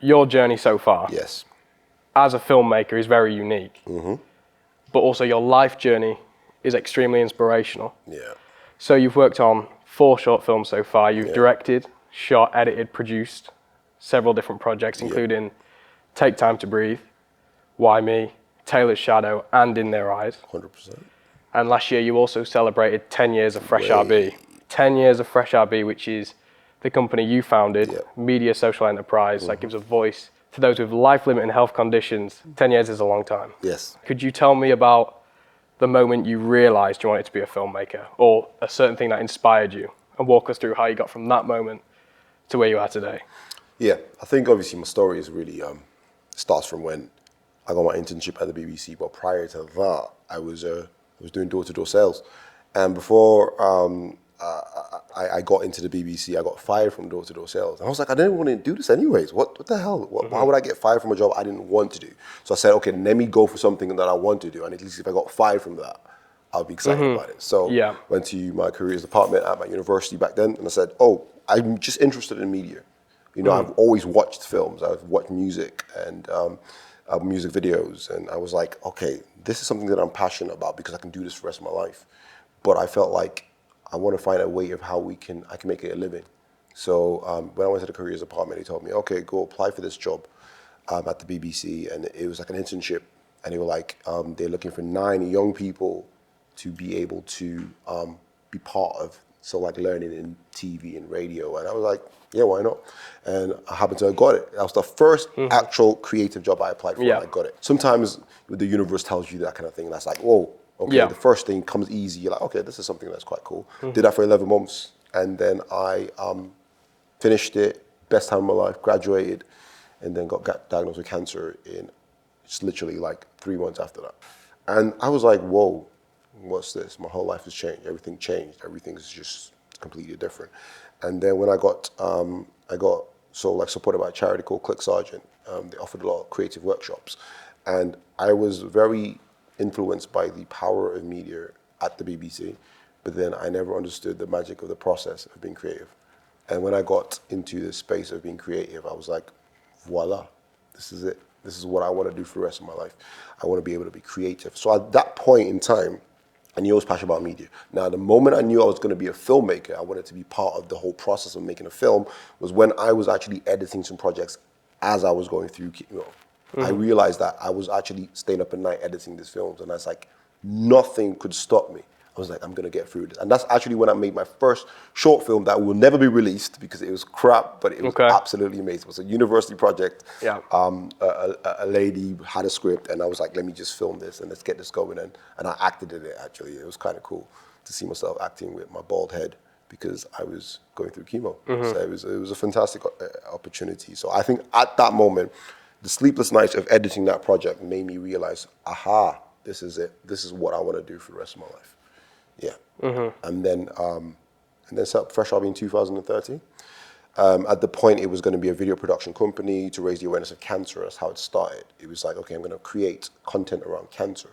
your journey so far, yes, as a filmmaker, is very unique. But also your life journey is extremely inspirational. yeah, So you've worked on 4 short films so far. You've directed, shot, edited, produced several different projects, including Take Time to Breathe, Why Me, Taylor's Shadow, and In Their Eyes. 100%. And last year you also celebrated 10 years of Fresh RB. 10 years of Fresh RB, which is the company you founded, media social enterprise that gives a voice to those with life-limiting health conditions. 10 years is a long time. Yes. Could you tell me about the moment you realized you wanted to be a filmmaker, or a certain thing that inspired you, and walk us through how you got from that moment to where you are today? Yeah, I think obviously my story is really starts from when I got my internship at the BBC. But prior to that, I was doing door-to-door sales, and before I got into the BBC, I got fired from door-to-door sales. And I was like, I didn't want to do this anyways. What the hell? Why would I get fired from a job I didn't want to do? So I said, okay, let me go for something that I want to do. And at least if I got fired from that, I'll be excited about it. So went to my careers department at my university back then, and I said, oh, I'm just interested in media. You know, I've always watched films. I've watched music and music videos. And I was like, okay, this is something that I'm passionate about because I can do this for the rest of my life. But I felt like I want to find a way of how I can make it a living. So when I went to the careers department, they told me, okay, go apply for this job at the BBC. And it was like an internship. And they were like, they're looking for 9 young people to be able to be part of, so like learning in TV and radio. And I was like, yeah, why not? And I happened to have got it. That was the first actual creative job I applied for, and I got it. Sometimes the universe tells you that kind of thing. That's like, whoa, okay, the first thing comes easy. You're like, okay, this is something that's quite cool. Did that for 11 months. And then I finished it, best time of my life, graduated, and then got diagnosed with cancer in just literally like 3 months after that. And I was like, whoa, what's this? My whole life has changed. Everything changed. Everything's just completely different. And then when I got supported by a charity called Click Sergeant. They offered a lot of creative workshops. And I was very influenced by the power of media at the BBC, but then I never understood the magic of the process of being creative. And when I got into the space of being creative, I was like, voila, this is it. This is what I want to do for the rest of my life. I want to be able to be creative. So at that point in time, I knew I was passionate about media. Now, the moment I knew I was going to be a filmmaker, I wanted to be part of the whole process of making a film, was when I was actually editing some projects as I was going through, I realized that I was actually staying up at night editing these films, and I was like, nothing could stop me. I was like, I'm going to get through this. And that's actually when I made my first short film that will never be released because it was crap, but it was absolutely amazing. It was a university project. Yeah. A lady had a script, and I was like, let me just film this and let's get this going. And I acted in it, actually. It was kind of cool to see myself acting with my bald head because I was going through chemo. So it was a fantastic opportunity. So I think at that moment, the sleepless nights of editing that project made me realize, aha, this is it. This is what I want to do for the rest of my life. Yeah. And then set up Fresh RB in 2013. At the point, it was going to be a video production company to raise the awareness of cancer. That's how it started. It was like, okay, I'm going to create content around cancer.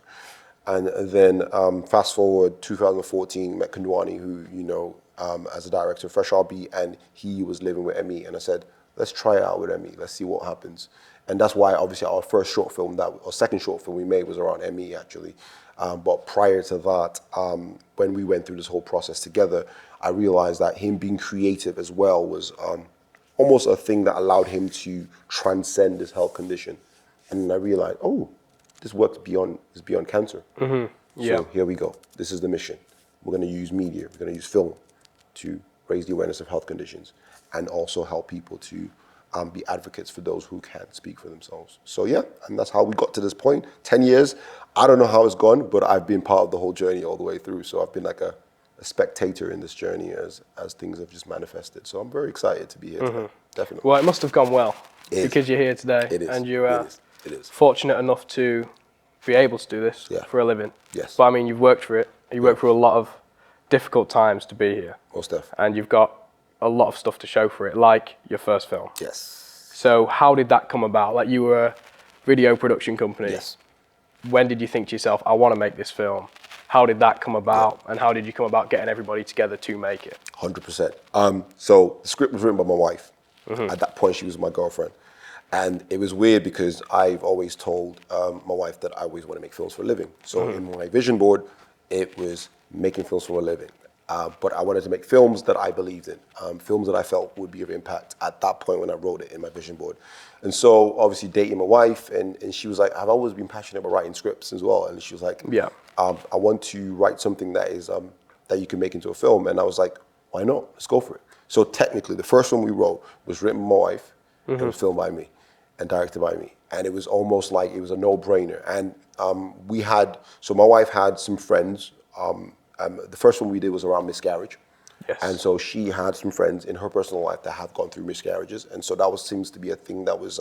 And then fast forward 2014, met Kundwani, who you know as a director of Fresh RB, and he was living with Emmy. And I said, let's try it out with Emmy. Let's see what happens. And that's why, obviously, our first short film, our second short film we made was around Emmy, actually. But prior to that, when we went through this whole process together, I realized that him being creative as well was almost a thing that allowed him to transcend this health condition. And then I realized, oh, this works beyond cancer. So here we go. This is the mission. We're going to use media. We're going to use film to raise the awareness of health conditions and also help people to be advocates for those who can't speak for themselves. So yeah, and that's how we got to this point. 10 years. I don't know how it's gone, but I've been part of the whole journey all the way through. So I've been like a spectator in this journey as things have just manifested. So I'm very excited to be here today, definitely. Well, it must have gone well because you're here today. It is. And you are it is. fortunate enough to be able to do this for a living. Yes. But I mean, you've worked for it. You worked through a lot of difficult times to be here. Most definitely. And you've got a lot of stuff to show for it, like your first film. Yes. So how did that come about? Like, you were a video production company. Yes. When did you think to yourself, I want to make this film? How did that come about? And how did you come about getting everybody together to make it? 100%. So the script was written by my wife. At that point, she was my girlfriend. And it was weird because I've always told my wife that I always want to make films for a living. So in my vision board, it was making films for a living. But I wanted to make films that I believed in, films that I felt would be of impact at that point when I wrote it in my vision board. And so obviously dating my wife, and she was like, I've always been passionate about writing scripts as well. And she was like, Yeah. I want to write something that is that you can make into a film. And I was like, why not? Let's go for it. So technically, the first one we wrote was written by my wife, and it was filmed by me and directed by me. And it was almost like it was a no-brainer. And so my wife had some friends. The first one we did was around miscarriage. Yes. And so she had some friends in her personal life that have gone through miscarriages. And so that seems to be a thing that was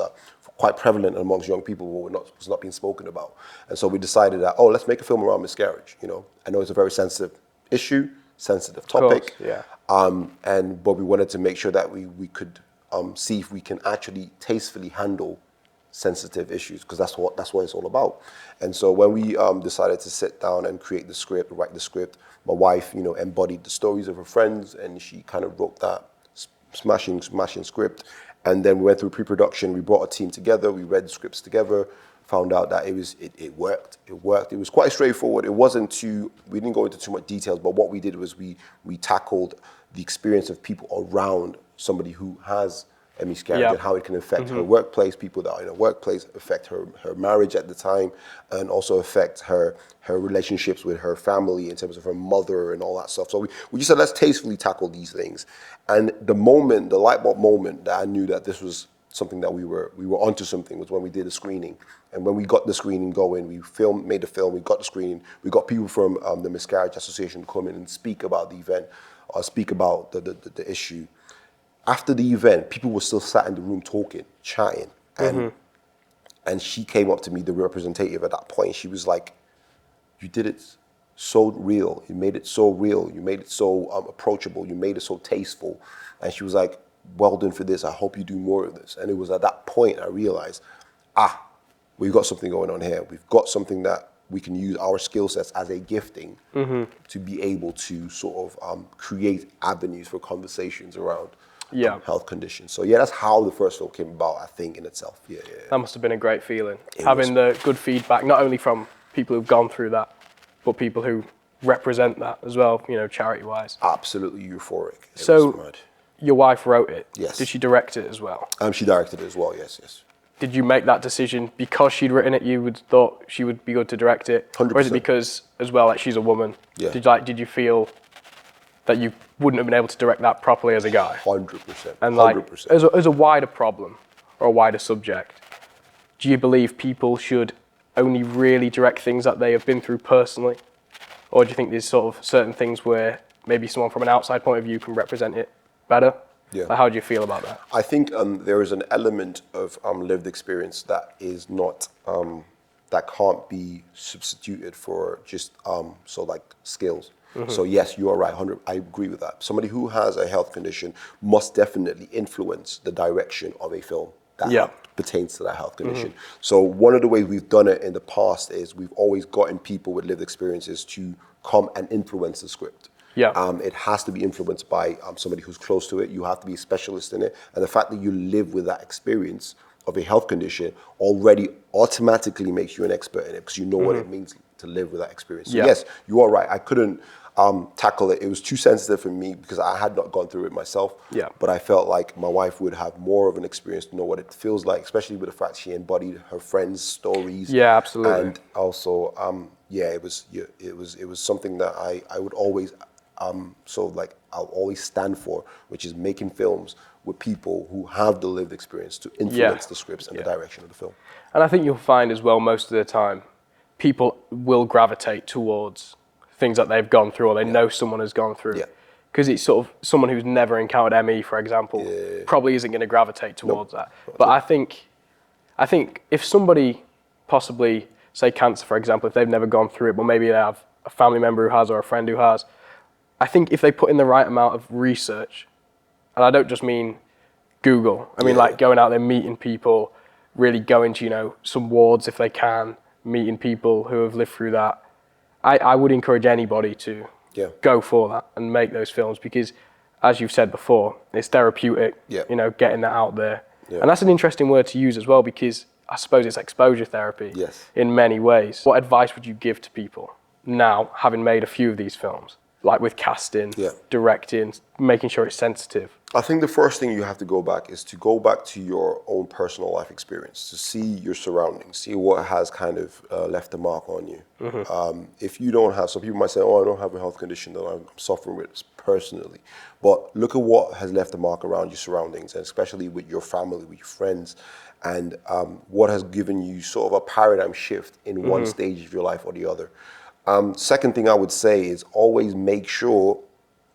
quite prevalent amongst young people who was not being spoken about. And so we decided that, let's make a film around miscarriage. I know it's a very sensitive issue, sensitive topic. Of course, yeah. But we wanted to make sure that we could see if we can actually tastefully handle sensitive issues, because that's what it's all about. And so when we decided to sit down and create the script, write the script, my wife, embodied the stories of her friends, and she kind of wrote that smashing script. And then we went through pre-production. We brought a team together. We read the scripts together. Found out that it worked. It was quite straightforward. We didn't go into too much details, but what we did was we tackled the experience of people around somebody who has a miscarriage, and how it can affect her workplace, people that are in her workplace, affect her marriage at the time, and also affect her relationships with her family in terms of her mother and all that stuff. So we just said, let's tastefully tackle these things. And the light bulb moment that I knew that this was something that we were onto something was when we did a screening. And when we got the screening going, made the film, we got the screening, we got people from the Miscarriage Association come in and speak about the event, or speak about the issue. After the event, people were still sat in the room talking, chatting. And she came up to me, the representative at that point. She was like, you did it so real. You made it so real. You made it so approachable. You made it so tasteful. And she was like, well done for this. I hope you do more of this. And it was at that point I realized, we've got something going on here. We've got something that we can use our skill sets as a gifting to be able to sort of create avenues for conversations around health conditions. So that's how the first film came about, I think, in itself. Yeah. That must have been a great feeling. Having the good feedback, not only from people who've gone through that, but people who represent that as well, charity-wise. Absolutely euphoric. It so, was mad. Your wife wrote it. Yes. Did she direct it as well? She directed it as well, yes. Did you make that decision because she'd written it, you would thought she would be good to direct it? 100%. Or is it because, as well, she's a woman? Yeah. Did you feel that you wouldn't have been able to direct that properly as a guy? 100%. And 100%. as a wider problem or a wider subject, do you believe people should only really direct things that they have been through personally? Or do you think there's sort of certain things where maybe someone from an outside point of view can represent it better? Yeah. How do you feel about that? I think there is an element of lived experience that is not, that can't be substituted for just skills. So yes, you are right, 100. I agree with that. Somebody who has a health condition must definitely influence the direction of a film that pertains to that health condition. So one of the ways we've done it in the past is we've always gotten people with lived experiences to come and influence the script. It has to be influenced by somebody who's close to it. You have to be a specialist in it. And the fact that you live with that experience of a health condition already automatically makes you an expert in it, because you know what it means to live with that experience. So yes, you are right. I couldn't tackle it. It was too sensitive for me because I had not gone through it myself. But I felt like my wife would have more of an experience to know what it feels like, especially with the fact she embodied her friends' stories. Yeah, absolutely. And also, it was something that I would always I'll always stand for, which is making films with people who have the lived experience to influence the scripts and the direction of the film. And I think you'll find as well, most of the time, people will gravitate towards things that they've gone through or they know someone has gone through. Because it's sort of someone who's never encountered ME, for example, probably isn't going to gravitate towards that. But I think if somebody possibly, say cancer, for example, if they've never gone through it, but maybe they have a family member who has or a friend who has, I think if they put in the right amount of research, and I don't just mean Google, I mean like going out there, meeting people, really going to, some wards if they can, meeting people who have lived through that. I would encourage anybody to go for that and make those films because, as you've said before, it's therapeutic, getting that out there. And that's an interesting word to use as well, because I suppose it's exposure therapy in many ways. What advice would you give to people now, having made a few of these films, like with casting, directing, making sure it's sensitive? I think the first thing you have to go back is to go back to your own personal life experience, to see your surroundings, see what has kind of left a mark on you. If you don't have, some people might say, oh, I don't have a health condition that I'm suffering with personally. But look at what has left a mark around your surroundings, and especially with your family, with your friends, and what has given you sort of a paradigm shift in one stage of your life or the other. Second thing I would say is always make sure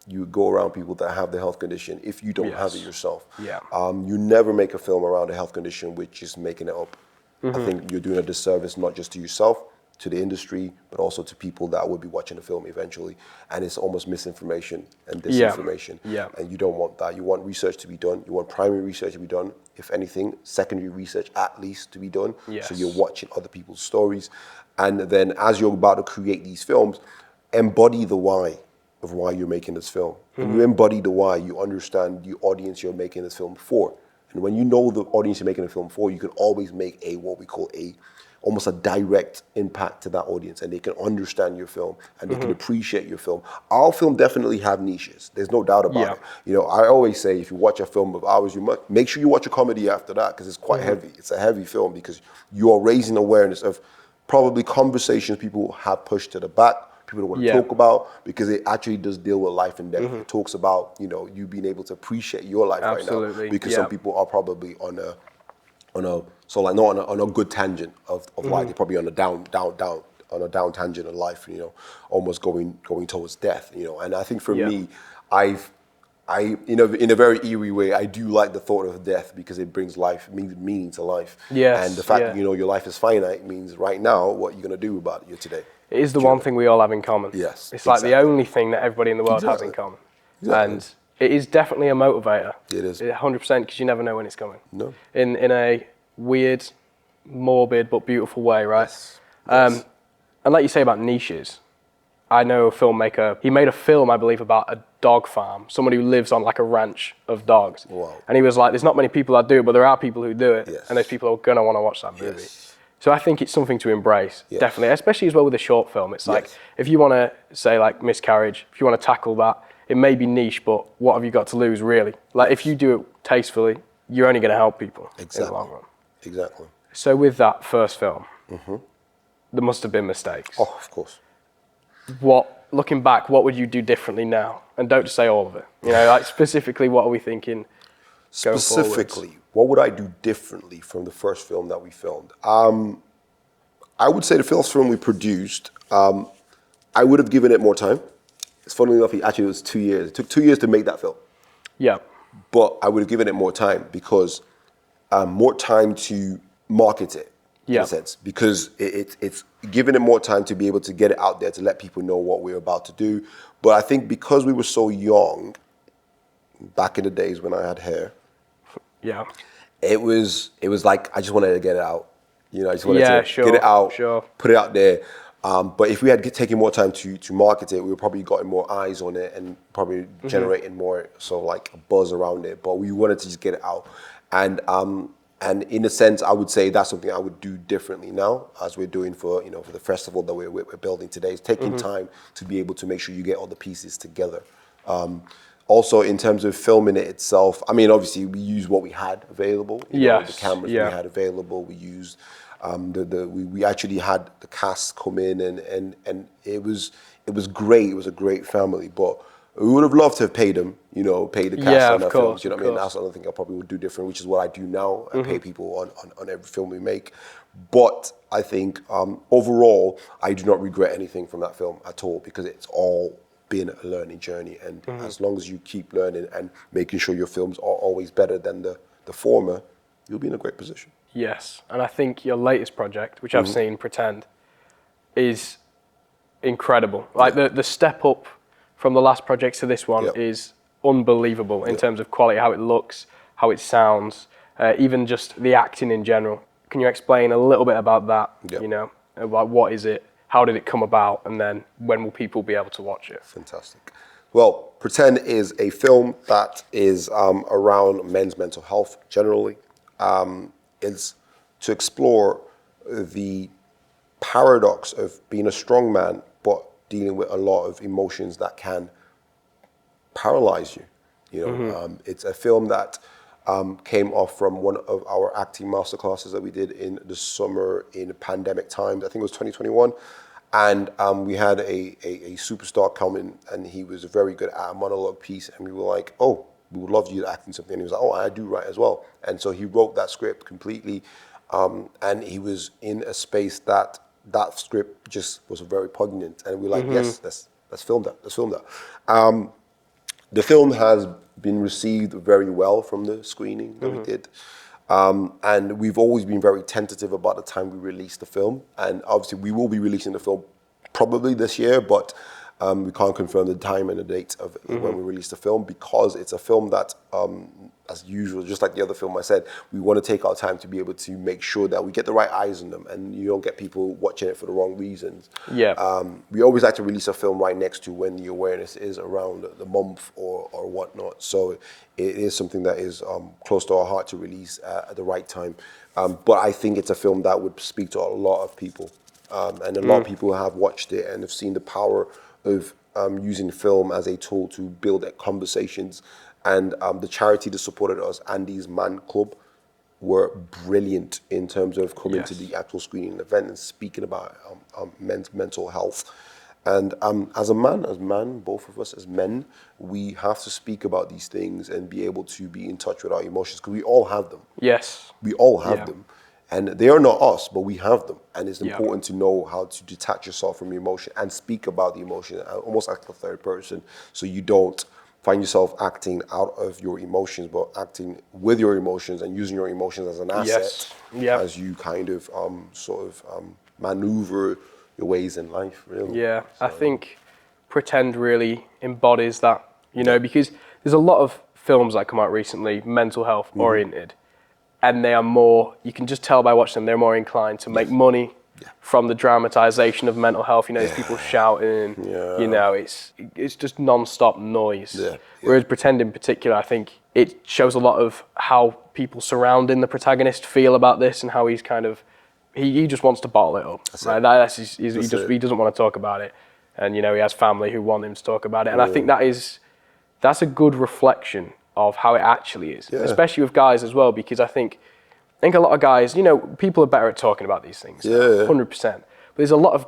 you go around people that have the health condition if you don't have it yourself. You never make a film around a health condition which is making it up. I think you're doing a disservice not just to yourself, to the industry, but also to people that will be watching the film eventually. And it's almost misinformation and disinformation. And you don't want that. You want research to be done. You want primary research to be done. If anything, secondary research at least to be done. So you're watching other people's stories. And then as you're about to create these films, embody the why of why you're making this film. When you embody the why, you understand the audience you're making this film for. And when you know the audience you're making a film for, you can always make a, what we call almost a direct impact to that audience, and they can understand your film and they can appreciate your film. Our film definitely have niches. There's no doubt about it. You know, I always say if you watch a film of ours, you must make sure you watch a comedy after that, because it's quite heavy. It's a heavy film because you are raising awareness of probably conversations people have pushed to the back, people don't want to talk about, because it actually does deal with life and death. It talks about, you know, you being able to appreciate your life right now, because some people are probably on a good tangent of life. They're probably on a down tangent of life, you know, almost going towards death, you know. And I think for me, you know, in a very eerie way, I do like the thought of death, because it brings meaning to life. And the fact that, you know, your life is finite means right now, what you're going to do about it today. It is the one thing we all have in common. It's like the only thing that everybody in the world has in common. And it is definitely a motivator. It is. 100%, because you never know when it's coming. In a weird, morbid, but beautiful way, right? And like you say about niches, I know a filmmaker, he made a film, I believe, about a dog farm, somebody who lives on like a ranch of dogs. And he was like, there's not many people that do it, but there are people who do it, and those people are going to want to watch that movie. So I think it's something to embrace, definitely, especially as well with a short film. It's like, if you want to say like miscarriage, if you want to tackle that, it may be niche, but what have you got to lose, really? Like, if you do it tastefully, you're only going to help people in the long run. So with that first film, there must have been mistakes. Oh, of course. Looking back, what would you do differently now? And don't just say all of it. You know, like specifically, what are we thinking? Specifically, what would I do differently from the first film that we filmed? I would say the first film we produced, I would have given it more time. It's funny enough, it was 2 years. It took 2 years to make that film. But I would have given it more time, because more time to market it, in a sense, because it's giving it more time to be able to get it out there, to let people know what we're about to do. But I think because we were so young, back in the days when I had hair, it was like I just wanted to get it out. You know, I just wanted to get it out, put it out there. But if we had taken more time to market it, we would probably gotten more eyes on it and probably generating more sort of like a buzz around it. But we wanted to just get it out. And in a sense, I would say that's something I would do differently now, as we're doing for the festival that we're building today. Is taking time to be able to make sure you get all the pieces together. Also, in terms of filming it itself, I mean, obviously we used what we had available. The cameras we had available. We used we actually had the cast come in, and it was great. It was a great family, but we would have loved to have paid them, pay the cast on our films. You know what I mean? That's another thing I probably would do different, which is what I do now. I pay people on every film we make. But I think overall, I do not regret anything from that film at all, because it's all been a learning journey. And as long as you keep learning and making sure your films are always better than the former, you'll be in a great position. Yes, and I think your latest project, which I've seen, Pretend, is incredible. Like the step up from the last project to this one is unbelievable in terms of quality, how it looks, how it sounds, even just the acting in general. Can you explain a little bit about that? About what is it, how did it come about, and then when will people be able to watch it? Fantastic. Well, Pretend is a film that is around men's mental health generally. is to explore the paradox of being a strong man, but dealing with a lot of emotions that can paralyze you. It's a film that came off from one of our acting masterclasses that we did in the summer in pandemic times. I think it was 2021. And we had a superstar come in, and he was very good at a monologue piece. And we were like, oh, we would love you to act in something. And he was like, oh, I do write as well. And so he wrote that script completely. And he was in a space that script just was very poignant. And we were like, yes, let's film that. Let's film that. The film has been received very well from the screening that we did. And we've always been very tentative about the time we release the film. And obviously we will be releasing the film probably this year, but we can't confirm the time and the date of when we release the film, because it's a film that, as usual, just like the other film I said, we want to take our time to be able to make sure that we get the right eyes on them and you don't get people watching it for the wrong reasons. Yeah. We always like to release a film right next to when the awareness is around the month or whatnot. So it is something that is close to our heart to release at the right time. But I think it's a film that would speak to a lot of people. And a lot of people have watched it and have seen the power of using film as a tool to build conversations. And the charity that supported us, Andy's Man Club, were brilliant in terms of coming to the actual screening event and speaking about men's mental health. And as man, both of us as men, we have to speak about these things and be able to be in touch with our emotions, because we all have them. Yes. We all have them. And they are not us, but we have them. And it's important to know how to detach yourself from your emotion and speak about the emotion, almost like a third person, so you don't find yourself acting out of your emotions, but acting with your emotions and using your emotions as an asset as you kind of maneuver your ways in life, really. Yeah, so I think Pretend really embodies that, because there's a lot of films that come out recently, mental health oriented, and they are more, you can just tell by watching them, they're more inclined to make money from the dramatization of mental health. There's people shouting, it's just non-stop noise. Whereas Pretend in particular, I think it shows a lot of how people surrounding the protagonist feel about this and how he's kind of, he just wants to bottle it up. He doesn't want to talk about it. And, he has family who want him to talk about it. And I think that's a good reflection of how it actually is, especially with guys as well, because I think a lot of guys, people are better at talking about these things, 100%. But there's a lot of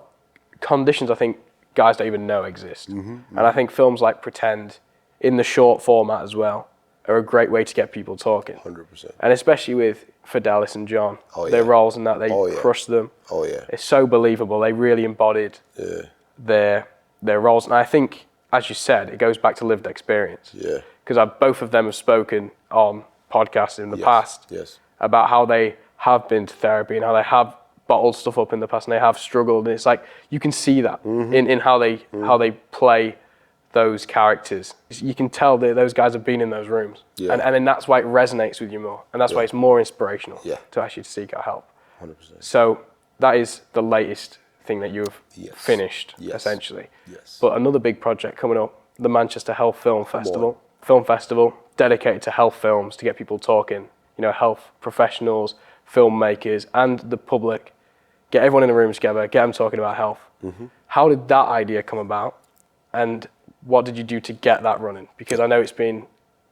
conditions I think guys don't even know exist. And I think films like Pretend, in the short format as well, are a great way to get people talking. 100%. And especially with Fidelis and John, their roles in that, they crushed them. It's so believable. They really embodied their roles. And I think, as you said, it goes back to lived experience. Because both of them have spoken on podcasts in the past about how they have been to therapy and how they have bottled stuff up in the past and they have struggled. And it's like, you can see that in how they play those characters. You can tell that those guys have been in those rooms. And then that's why it resonates with you more. And that's why it's more inspirational to actually seek out help. 100%. So that is the latest thing that you've finished, essentially. But another big project coming up, the Manchester Health Film Festival. Film festival dedicated to health films, to get people talking, health professionals, filmmakers, and the public. Get everyone in the room together, get them talking about health. How did that idea come about? And what did you do to get that running? Because I know it's been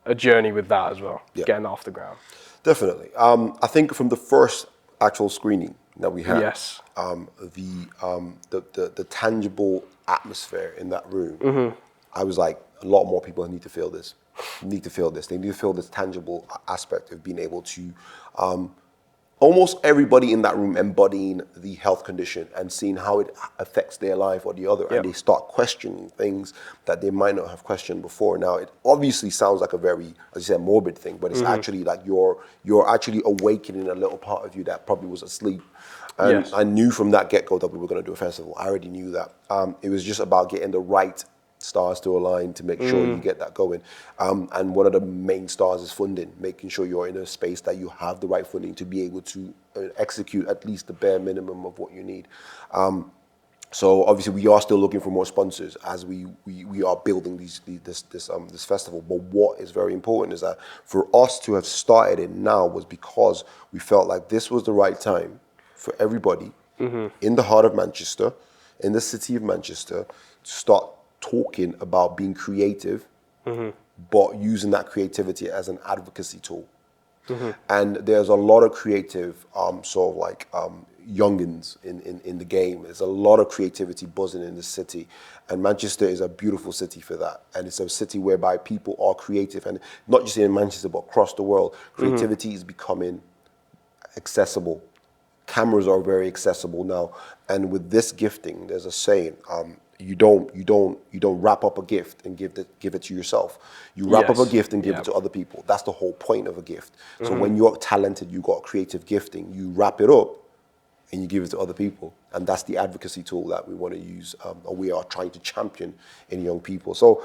a journey with that as well, getting that off the ground. Definitely. I think from the first actual screening that we had, the tangible atmosphere in that room, I was like, a lot more people need to feel this. They need to feel this tangible aspect of being able to, almost everybody in that room embodying the health condition and seeing how it affects their life or the other. And they start questioning things that they might not have questioned before. Now, it obviously sounds like a very, as you said, morbid thing, but it's actually like you're actually awakening a little part of you that probably was asleep. And I knew from that get-go that we were going to do a festival. I already knew that. It was just about getting the right stars to align to make sure you get that going. And one of the main stars is funding, making sure you're in a space that you have the right funding to be able to execute at least the bare minimum of what you need. So obviously we are still looking for more sponsors as we are building this festival. But what is very important is that for us to have started it now was because we felt like this was the right time for everybody in the heart of Manchester, in the city of Manchester, to start talking about being creative, but using that creativity as an advocacy tool. And there's a lot of creative sort of like youngins in the game. There's a lot of creativity buzzing in the city, and Manchester is a beautiful city for that. And it's a city whereby people are creative, and not just in Manchester but across the world. Creativity is becoming accessible. Cameras are very accessible now, and with this gifting, there's a saying: you don't wrap up a gift and give it to yourself. You wrap up a gift and give it to other people. That's the whole point of a gift. So when you're talented, you got creative gifting, you wrap it up and you give it to other people. And that's the advocacy tool that we want to use, or we are trying to champion in young people. So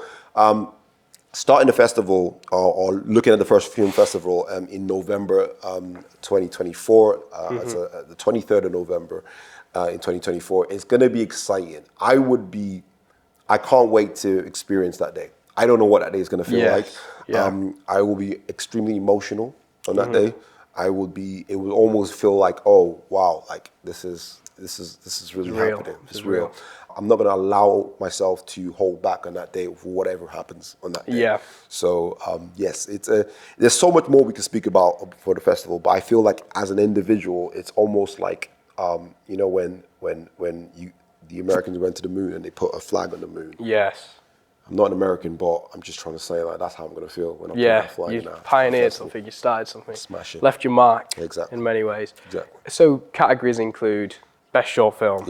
starting the festival, or looking at the first film festival in November 2024, it's the 23rd of November in 2024, it's going to be exciting. I can't wait to experience that day. I don't know what that day is going to feel like. I will be extremely emotional on that day. It will almost feel like, oh wow, like this is really happening. It's real. I'm not going to allow myself to hold back on that day for whatever happens on that day. So yes, there's so much more we can speak about for the festival, but I feel like as an individual, it's almost like you know when the Americans went to the moon and they put a flag on the moon. I'm not an American, but I'm just trying to say like that's how I'm going to feel when I put that flag. You pioneered something, you started something, smash it, left your mark in many ways. Exactly. So categories include best short film,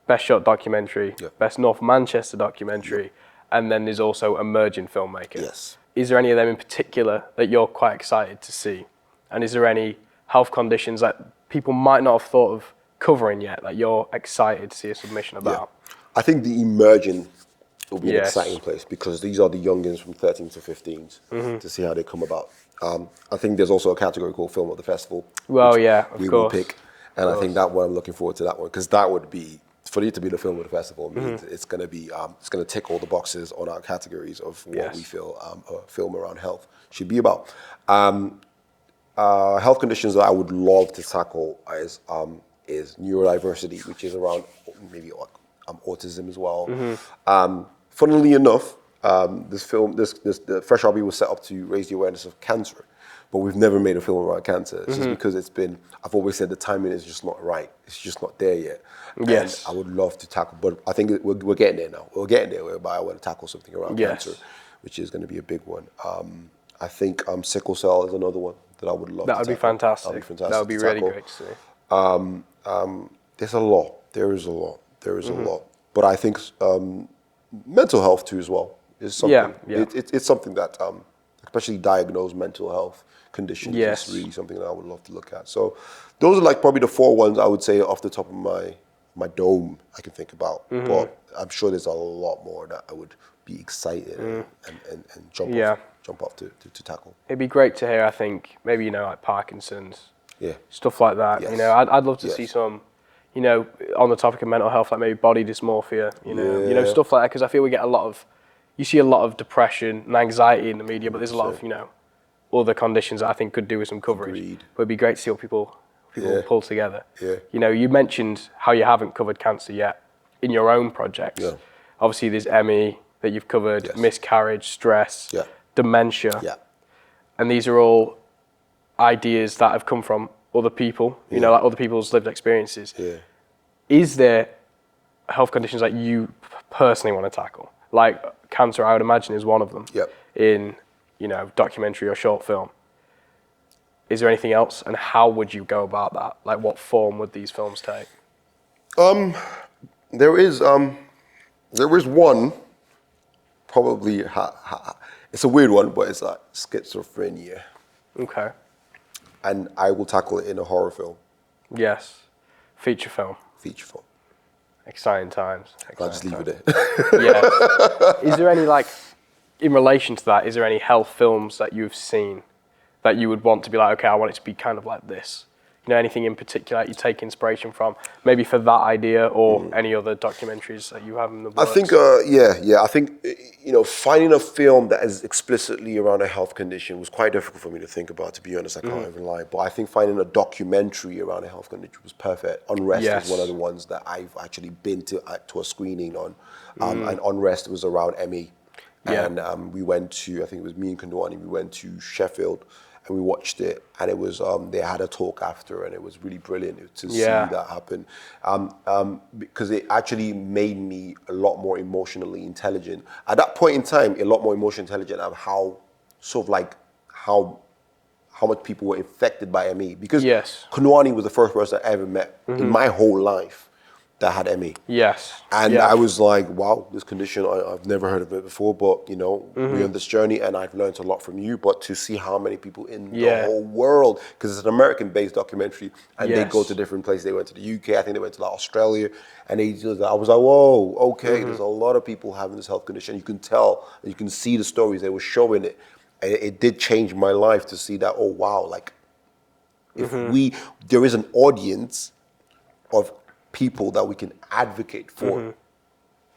best short documentary, best North Manchester documentary, and then there's also emerging filmmaker. Is there any of them in particular that you're quite excited to see? And is there any health conditions that people might not have thought of covering yet that you're excited to see a submission about? I think the emerging will be an exciting place because these are the youngins from 13 to 15s to see how they come about. I think there's also a category called Film of the Festival. Well, of we course. will pick, and I think that one I'm looking forward to that one because that would be for it to be the Film of the Festival. Means it's going to be it's going to tick all the boxes on our categories of what we feel a film around health should be about. Health conditions that I would love to tackle is neurodiversity, which is around maybe autism as well. Funnily enough, the Fresh RB was set up to raise the awareness of cancer, but we've never made a film around cancer. It's just because I've always said the timing is just not right. It's just not there yet. And I would love to tackle, but I think we're getting there now. We're getting there whereby I want to tackle something around cancer, which is going to be a big one. I think sickle cell is another one that I would love to tackle. That would be fantastic. That would be really great to see. There's a lot. There is a lot. But I think mental health too as well is something. It's something that, especially diagnosed mental health conditions, is really something that I would love to look at. So those are like probably the 4 ones I would say off the top of my dome I can think about. But I'm sure there's a lot more that I would be excited and jump off to tackle. It'd be great to hear, I think, maybe, like Parkinson's, stuff like that. I'd love to see some, on the topic of mental health, like maybe body dysmorphia, stuff like that, because I feel you see a lot of depression and anxiety in the media, but there's a lot of, other conditions that I think could do with some coverage. But it'd be great to see what people pull together. You mentioned how you haven't covered cancer yet in your own projects. Obviously, there's ME that you've covered, miscarriage, stress, dementia. And these are all ideas that have come from other people, like other people's lived experiences. Is there health conditions that you personally want to tackle? Like cancer, I would imagine, is one of them in, documentary or short film. Is there anything else? And how would you go about that? Like what form would these films take? There is one, probably, it's a weird one, but it's like schizophrenia. Okay. And I will tackle it in a horror film. Feature film. Exciting times. I'll just leave it there. Is there any, in relation to that, is there any health films that you've seen that you would want to be like, okay, I want it to be kind of like this? You know, anything in particular that you take inspiration from, maybe for that idea or any other documentaries that you have in the works? I think, I think, finding a film that is explicitly around a health condition was quite difficult for me to think about, to be honest, I can't even lie. But I think finding a documentary around a health condition was perfect. Unrest is one of the ones that I've actually been to a screening on. And Unrest was around ME. And we went to, I think it was me and Kondwani, we went to Sheffield and we watched it, and it was, they had a talk after, and it was really brilliant to see that happen. Because it actually made me a lot more emotionally intelligent. At that point in time, a lot more emotionally intelligent of how, sort of like, how much people were affected by ME. Because Kondwani was the first person I ever met in my whole life that had ME. And I was like, wow, this condition, I've never heard of it before, but we're on this journey and I've learned a lot from you. But to see how many people in the whole world, because it's an American-based documentary, and they go to different places. They went to the UK, I think they went to like Australia, and I was like, whoa, okay, there's a lot of people having this health condition. You can tell, you can see the stories, they were showing it. And it did change my life to see that, oh wow, like, if there is an audience of people that we can advocate for.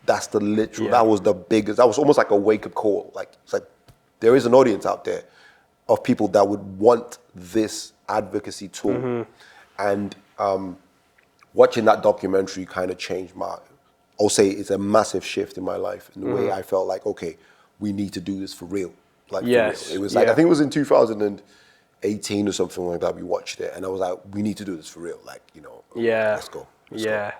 That's the literal, that was the biggest, that was almost like a wake-up call. Like, it's like, there is an audience out there of people that would want this advocacy tool. And watching that documentary kind of changed I'll say it's a massive shift in my life, in the way I felt like, okay, we need to do this for real. Like, for real. It was like, I think it was in 2018 or something like that, we watched it, and I was like, we need to do this for real. Like, let's go. I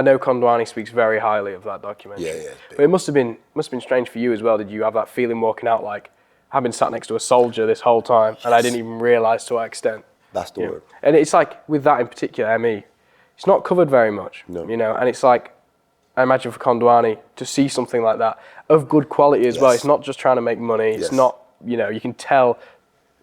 know Kondwani speaks very highly of that documentary. But it must have been strange for you as well. Did you have that feeling walking out, like, I've been sat next to a soldier this whole time and I didn't even realise to what extent? That's the word. And it's like, with that in particular, ME, it's not covered very much, and it's like, I imagine for Kondwani to see something like that of good quality as well. It's not just trying to make money. It's not, you can tell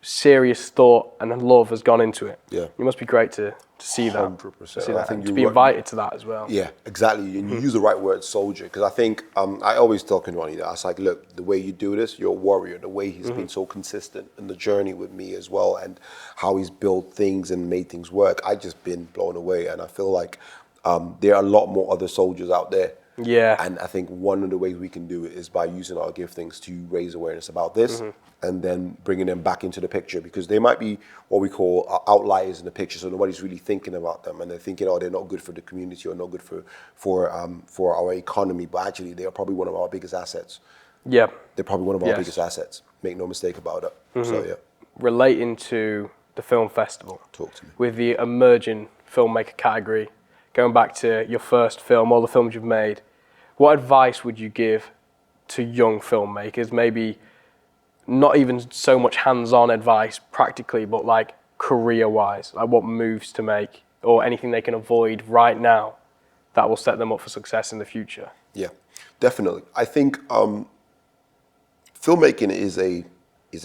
serious thought and love has gone into it. It must be great to see that. 100%. I think to be invited to that as well. Yeah, exactly. And you use the right word, soldier, because I think I always tell Kondwani that. I was like, look, the way you do this, you're a warrior. The way he's been so consistent in the journey with me as well, and how he's built things and made things work. I just been blown away, and I feel like there are a lot more other soldiers out there. And I think one of the ways we can do it is by using our giftings to raise awareness about this, and then bringing them back into the picture, because they might be what we call outliers in the picture, so nobody's really thinking about them, and they're thinking, oh, they're not good for the community or not good for our economy, but actually they are probably one of our biggest assets. They're probably one of our biggest assets. Make no mistake about it. So relating to the film festival, talk to me. With the emerging filmmaker category, going back to your first film, all the films you've made, what advice would you give to young filmmakers? Maybe not even so much hands-on advice practically, but like career-wise, like what moves to make or anything they can avoid right now that will set them up for success in the future? Yeah, definitely. I think filmmaking is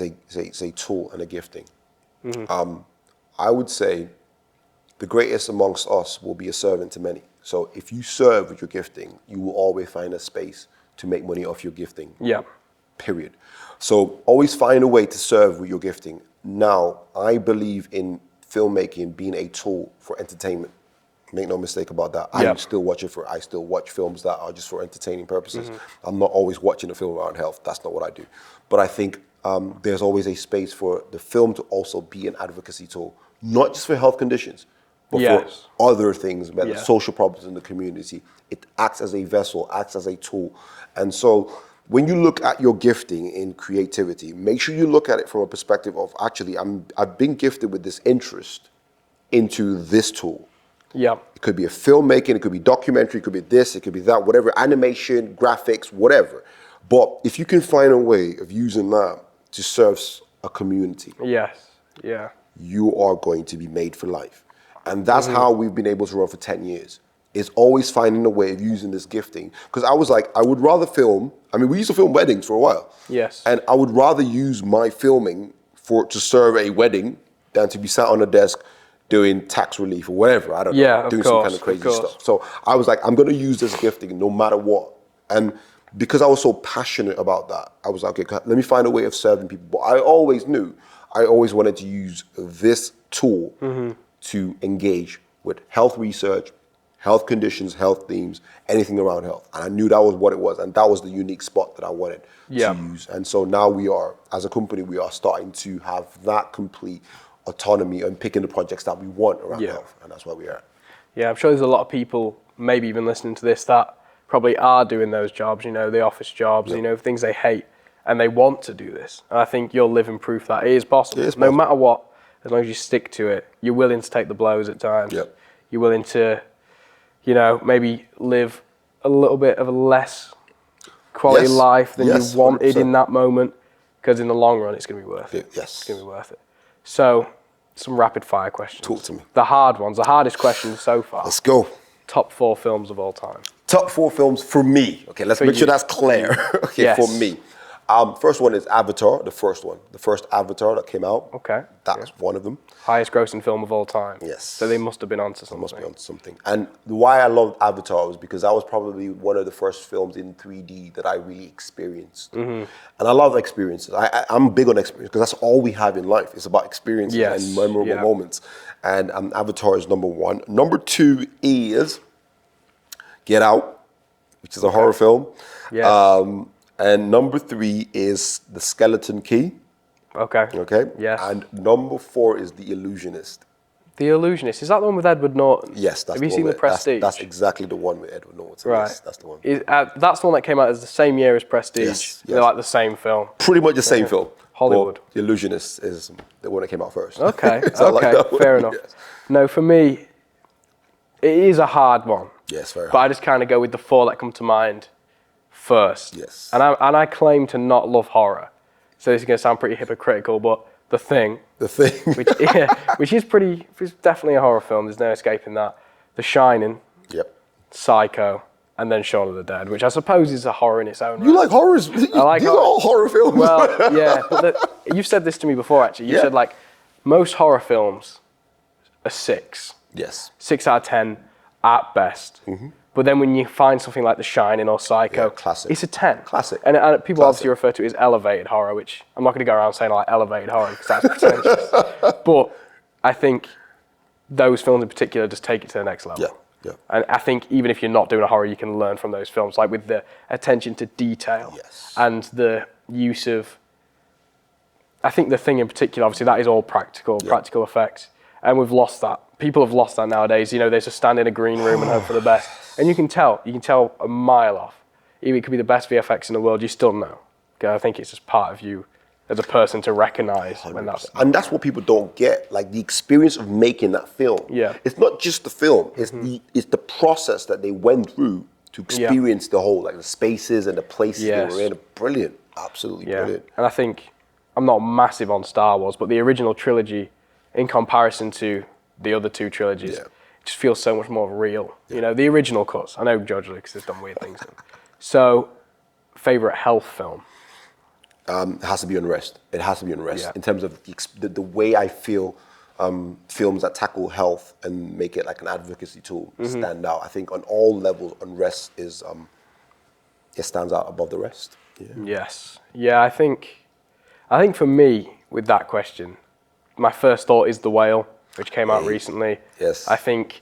a tool and a gifting. I would say the greatest amongst us will be a servant to many. So if you serve with your gifting, you will always find a space to make money off your gifting. Period. So always find a way to serve with your gifting. Now, I believe in filmmaking being a tool for entertainment. Make no mistake about that. I still watch films that are just for entertaining purposes. I'm not always watching a film around health. That's not what I do. But I think there's always a space for the film to also be an advocacy tool, not just for health conditions, but for other things, whether social problems in the community. It acts as a vessel, acts as a tool. And so when you look at your gifting in creativity, make sure you look at it from a perspective of, actually, I've been gifted with this interest into this tool. It could be a filmmaking, it could be documentary, it could be this, it could be that, whatever, animation, graphics, whatever. But if you can find a way of using that to serve a community, you are going to be made for life. And that's how we've been able to run for 10 years. Is always finding a way of using this gifting. Because I was like, I would rather film, we used to film weddings for a while. And I would rather use my filming to serve a wedding than to be sat on a desk doing tax relief or whatever. I don't know, doing some kind of crazy stuff. So I was like, I'm gonna use this gifting no matter what. And because I was so passionate about that, I was like, okay, let me find a way of serving people. But I always knew I always wanted to use this tool to engage with health research, health conditions, health themes, anything around health. And I knew that was what it was. And that was the unique spot that I wanted to use. And so now we are, as a company, we are starting to have that complete autonomy and picking the projects that we want around health. And that's where we are. Yeah, I'm sure there's a lot of people, maybe even listening to this, that probably are doing those jobs, you know, the office jobs, you know, things they hate, and they want to do this. And I think you're living proof that it is possible. No matter what, as long as you stick to it, you're willing to take the blows at times. You're willing to, you know, maybe live a little bit of a less quality life than you wanted 100%. In that moment, because in the long run, it's going to be worth it. It's going to be worth it. So, some rapid fire questions. Talk to me. The hard ones, the hardest questions so far. Let's go. Top 4 films of all time. Top 4 films for me. Okay, let's make sure that's clear. Okay, for me. First one is Avatar, the first one. The first Avatar that came out. Okay. That's one of them. Highest grossing film of all time. Yes. So they must have been onto something. They must be onto something. And why I loved Avatar was because that was probably one of the first films in 3D that I really experienced. And I love experiences. I'm big on experience because that's all we have in life. It's about experiences and memorable moments. And Avatar is number 1. Number 2 is Get Out, which is a horror film. Yes. And number 3 is The Skeleton Key. Okay. Okay. Yes. And number 4 is The Illusionist. The Illusionist. Is that the one with Edward Norton? Yes, that's Have you seen The Prestige? That's exactly the one with Edward Norton. Right. Yes, that's the one. That's the one that came out as the same year as Prestige. Yes. They're like the same film. Pretty much the same film. Hollywood. But The Illusionist is the one that came out first. Okay. Okay. Fair enough. Yes. No, for me, it is a hard one. Yes, very hard. But I just kind of go with the 4 that come to mind first. Yes. And I claim to not love horror. So this is going to sound pretty hypocritical, but The Thing. The Thing. which is definitely a horror film. There's no escaping that. The Shining. Yep. Psycho. And then Shaun of the Dead, which I suppose is a horror in its own right. You like horrors? I like These are all horror films. Well, yeah. But you've said this to me before, actually. You said, like, most horror films are 6. Yes. 6 out of 10 at best. But then when you find something like The Shining or Psycho, classic. It's a 10. Classic. And people obviously refer to it as elevated horror, which I'm not going to go around saying like elevated horror because that's pretentious. But I think those films in particular just take it to the next level. Yeah. And I think even if you're not doing a horror, you can learn from those films, like with the attention to detail and the use of, I think The Thing in particular, obviously that is all practical effects. And we've lost that. People have lost that nowadays. You know, they just stand in a green room and hope for the best. And you can tell a mile off. Even it could be the best VFX in the world, you still know. I think it's just part of you as a person to recognize when that's... And that's what people don't get, like the experience of making that film. Yeah. It's not just the film, it's the process that they went through to experience the whole, like the spaces and the places they were in. Brilliant, absolutely brilliant. And I think, I'm not massive on Star Wars, but the original trilogy, in comparison to the other 2 trilogies, it just feels so much more real. You know, the original cuts. I know George Lucas has done weird things. So, favorite health film? It has to be Unrest. It has to be Unrest. In terms of the way I feel films that tackle health and make it like an advocacy tool stand out. I think on all levels, Unrest is it stands out above the rest. Yes. Yeah, I think for me, with that question, my first thought is The Whale, which came out recently. Yes. I think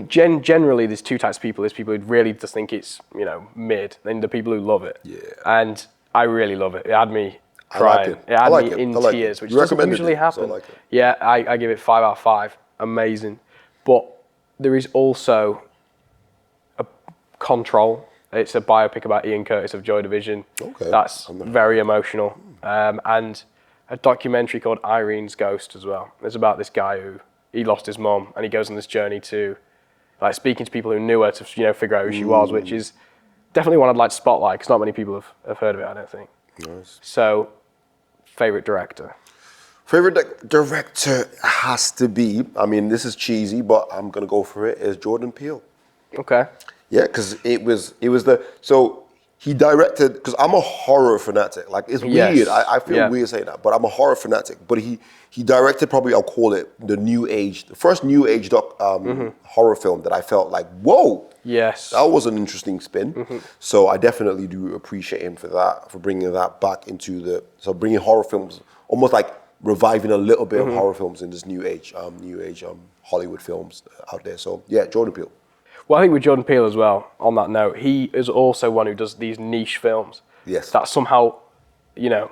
generally there's 2 types of people. There's people who really just think it's, you know, mid, then the people who love it. Yeah. And I really love it. It had me crying. It had me in tears, which doesn't usually happen. So yeah, I give it 5 out of 5. Amazing. But there is also a Control. It's a biopic about Ian Curtis of Joy Division. Okay. That's very emotional. And a documentary called Irene's Ghost as well. It's about this guy who, he lost his mum and he goes on this journey to, like, speaking to people who knew her to, you know, figure out who she was, which is definitely one I'd like to spotlight because not many people have heard of it, I don't think. Nice. So, favorite director? Favorite director has to be, I mean, this is cheesy, but I'm going to go for it, is Jordan Peele. Okay. Yeah, because it was so he directed, because I'm a horror fanatic. Like, it's weird. I feel weird saying that, but I'm a horror fanatic. But he directed probably, I'll call it the first new age horror film that I felt like, whoa. Yes. That was an interesting spin. So I definitely do appreciate him for that, for bringing that back into bringing horror films, almost like reviving a little bit of horror films in this new age Hollywood films out there. So yeah, Jordan Peele. Well, I think with Jordan Peele as well, on that note, he is also one who does these niche films. Yes. That somehow, you know,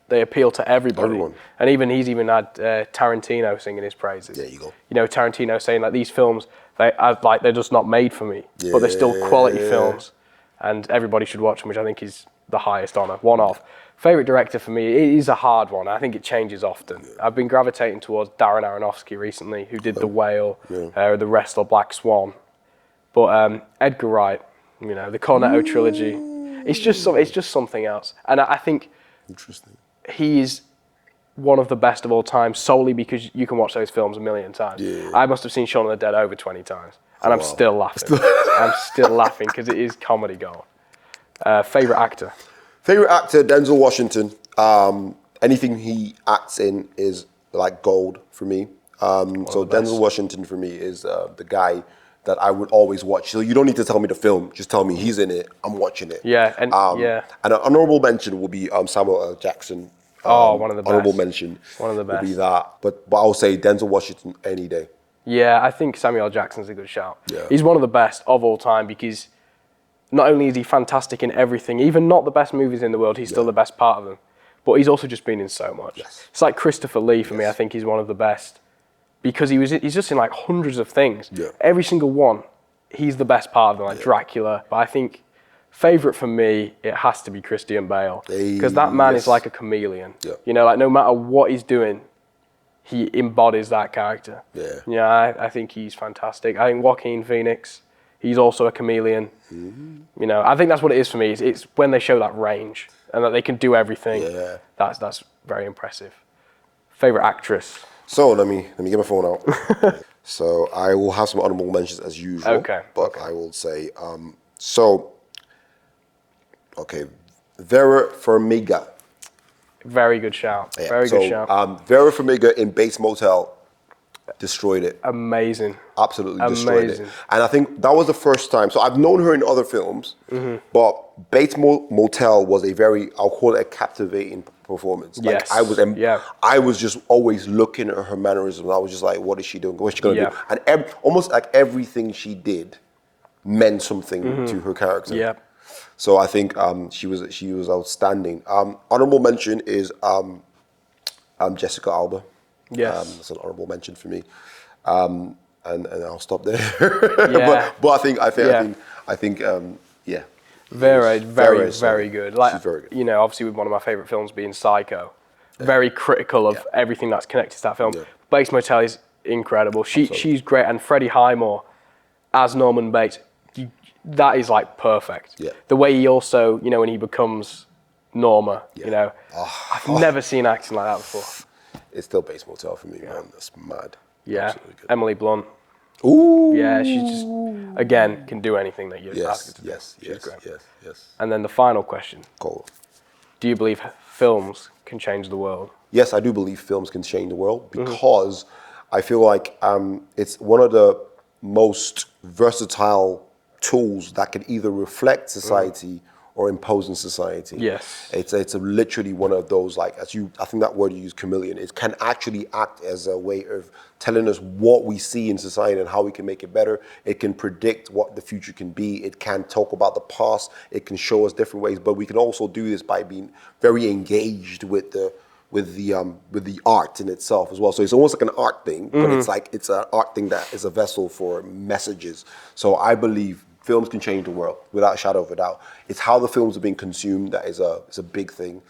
they appeal to everybody. Everyone. And he's even had Tarantino singing his praises. There you go. You know, Tarantino saying like these films, they're just not made for me, but they're still quality films, and everybody should watch them, which I think is the highest honor. One of. Favorite director for me, it is a hard one. I think it changes often. I've been gravitating towards Darren Aronofsky recently, who did The Whale, The Wrestler, Black Swan. But Edgar Wright, you know, the Cornetto trilogy, it's just something else. And I think he is one of the best of all time solely because you can watch those films a million times. Yeah. I must have seen Shaun of the Dead over 20 times, and I'm still laughing. I'm still laughing because it is comedy gold. Favorite actor? Favorite actor, Denzel Washington. Anything he acts in is like gold for me. So Denzel Washington for me is the guy that I would always watch. So you don't need to tell me the film, just tell me he's in it, I'm watching it. Yeah, and And an honorable mention will be Samuel L. Jackson. One of the best. Honorable mention. One of the best. Will be that. But I'll say Denzel Washington any day. Yeah, I think Samuel L. Jackson's a good shout. Yeah. He's one of the best of all time because not only is he fantastic in everything, even not the best movies in the world, he's still the best part of them. But he's also just been in so much. Yes. It's like Christopher Lee for me. I think he's one of the best because he's just in like hundreds of things. Yeah. Every single one, he's the best part of them, like Dracula. But I think favorite for me, it has to be Christian Bale because that man is like a chameleon. Yeah. You know, like no matter what he's doing, he embodies that character. Yeah. Yeah, I think he's fantastic. I think Joaquin Phoenix, he's also a chameleon. You know, I think that's what it is for me. It's when they show that range and that they can do everything. Yeah. That's very impressive. Favorite actress? So let me get my phone out. So I will have some honorable mentions as usual. Okay. But I will say, Vera Farmiga. Very good shout. Yeah. Very good shout. Vera Farmiga in Bates Motel destroyed it. Amazing. Absolutely destroyed it. And I think that was the first time. So I've known her in other films, but Bates Motel was a very, I'll call it a captivating performance. Like I was just always looking at her mannerisms. I was just like, what is she doing? What's she going to do? And almost like everything she did meant something to her character. Yeah. So I think she was outstanding. Honorable mention is Jessica Alba. Yes. That's an honorable mention for me. And I'll stop there. but I think Vera is very good. Like, she's very good. You know, obviously with one of my favorite films being Psycho, very critical of everything that's connected to that film. Yeah. Bates Motel is incredible. She's great, and Freddie Highmore as Norman Bates, that is like perfect. Yeah. The way he also, you know, when he becomes Norma, you know, I've never seen acting like that before. It's still Bates Motel for me, man. That's mad. Yeah. Emily Blunt. Ooh. Yeah, she just, again, can do anything that you ask her to do. Yes. And then the final question. Cool. Do you believe films can change the world? Yes, I do believe films can change the world because I feel like it's one of the most versatile tools that can either reflect society or impose in society. Yes. It's literally one of those, like, I think that word you use, chameleon, it can actually act as a way of telling us what we see in society and how we can make it better. It can predict what the future can be. It can talk about the past. It can show us different ways, but we can also do this by being very engaged with the art in itself as well. So it's almost like an art thing, but it's an art thing that is a vessel for messages. So I believe films can change the world without a shadow of a doubt. It's how the films are being consumed that is a big thing.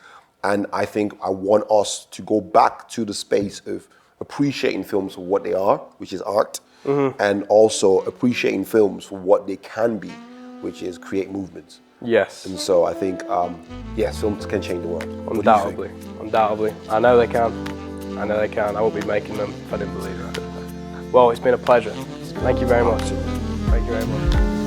And I think I want us to go back to the space of appreciating films for what they are, which is art, and also appreciating films for what they can be, which is create movements. Yes. And so I think, yes, films can change the world. Undoubtedly. I know they can. I would be making them if I didn't believe that. Well, it's been a pleasure. Thank you very much. Thank you very much.